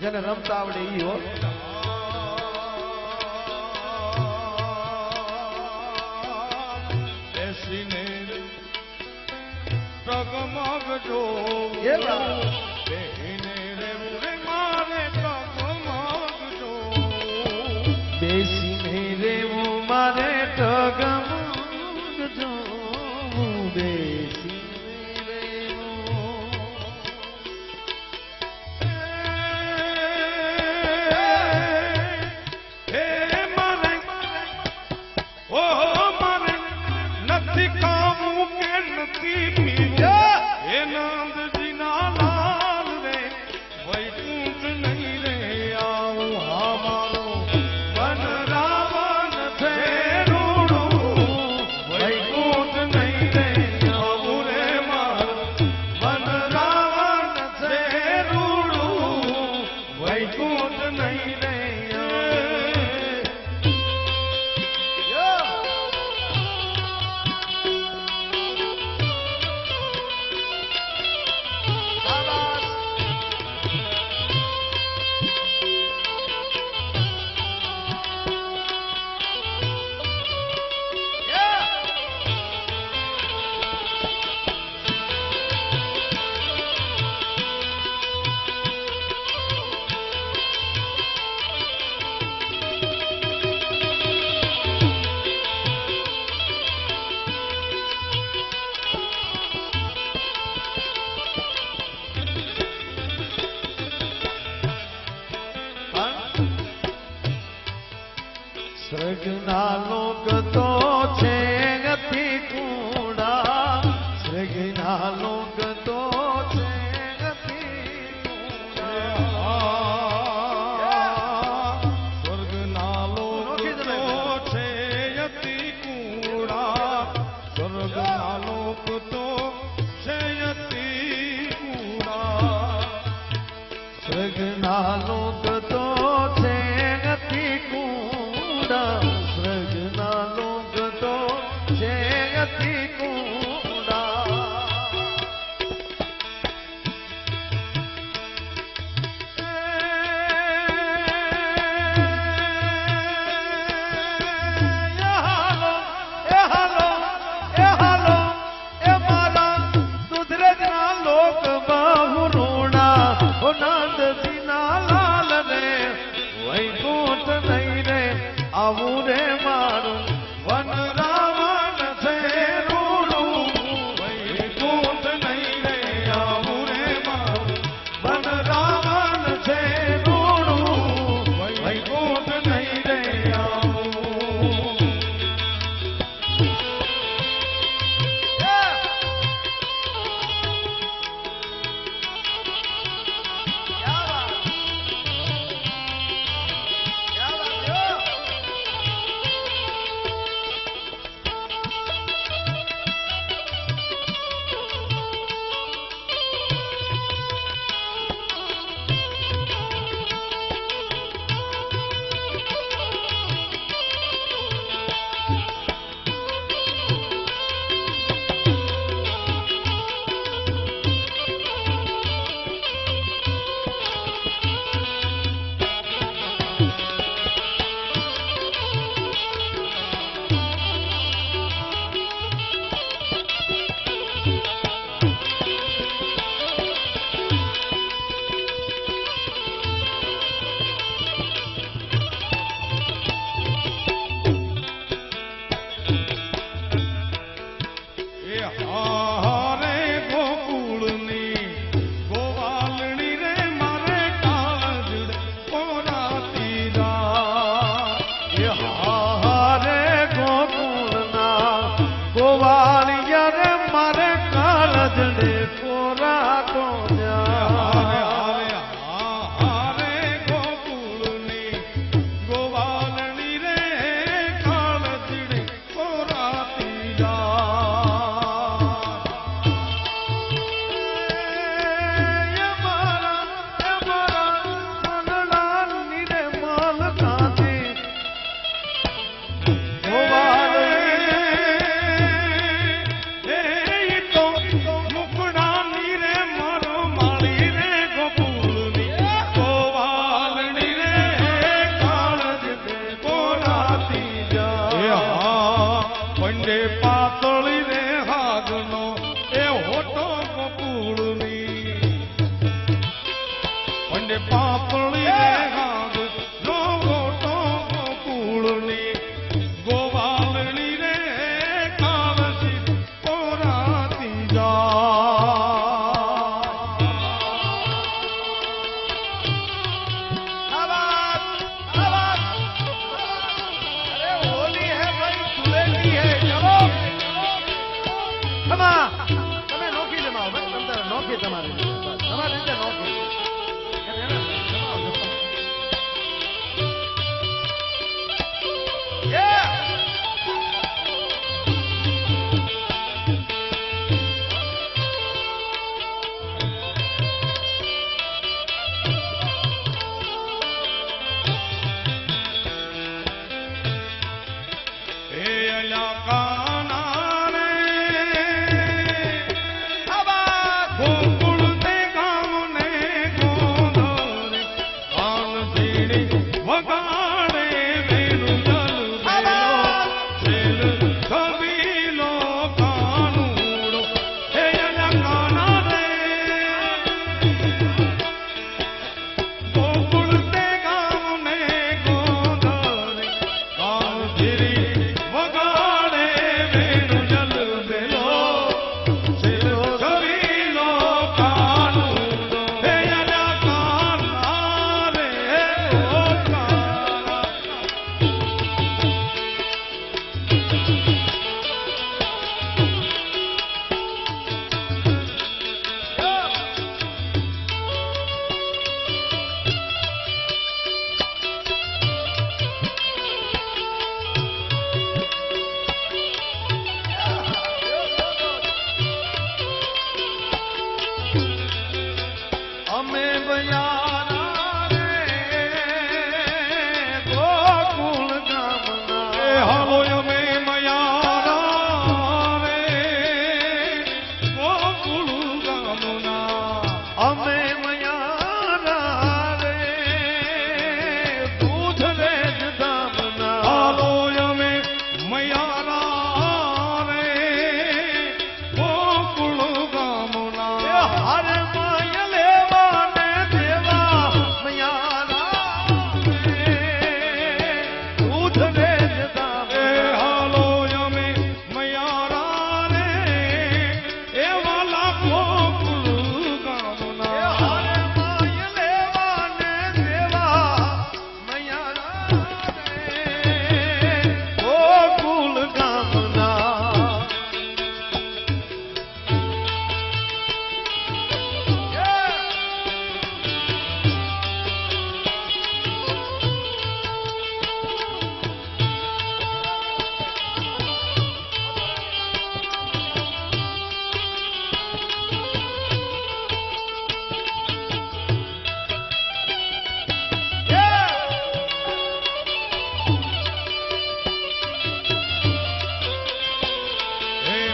જેને રમતા આવડે ઈ હો. બેસીને ટગમગ જો બેહીને રે મારે ટગમગ જો બેસીને રેવું મારે ટગમગ જો બેસીને રેવું મારે ઓ મારે નથી ખાવું કે નથી પીવું હે નંદજીના લાલ રે વૈકુંઠ નહીં રે આવું હા મારો વન રાવણ છે રૂડું વૈકુંઠ નહીં રે આવું રે મારો વન રાવણ છે રૂડું વૈકુંઠ નહીં રે સ્વર્ગના લોક તો છે ગતિ કુડા સ્વર્ગના લોક તો છે ગતિ સ્વર્ગના લોક તો છે યતિ કુડા સ્વર્ગના લોક તો છે યતિ કુડા સ્વર્ગના લોક તો છે ગતિ કુડા સ્વર્ગના લોક તો છે ગતિ કુડા નંદજીના લાલ વંડે પાપડી ગાંધ નો ગોટો ગોકુળની ગોવાલણી રે કાળસી પોરાતી તમે નોખી જમાવો ભાઈ, તમે નોખી તમારી રીતે નોખી.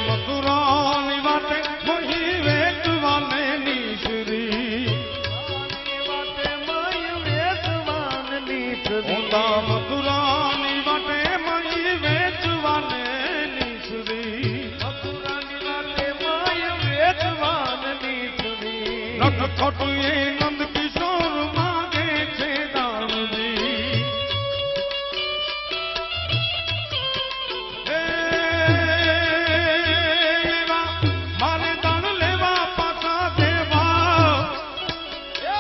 મથુરાની વાટે મહી વેચવાને નીસરી, મથુરાની વાટે મહી વેચવાને નીસરી. નટ ખોટું એ નંદ કિશોર માગે છે દાનજી. મારે દાન લેવા પાછા દેવા,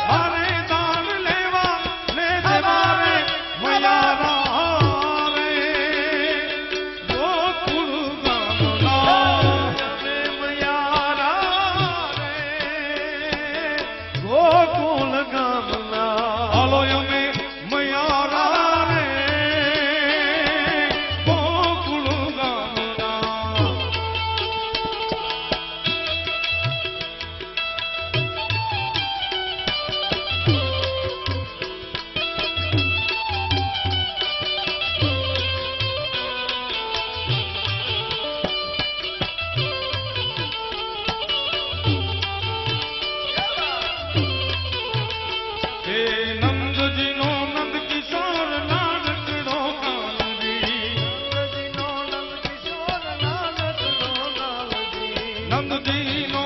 મારે દાન લેવા ને દેવા રે મયારા રે ગોકુળ ગામના મયારા રે ગોકુળ ગામના. હાલો અમે મયારા રે ગોકુળ ગામના. હે નંદજીનો નંદ કિશોર નાનકડો કાનજી, નંદજીનો નંદ કિશોર નાનકડો કાનજી. નંદજીનો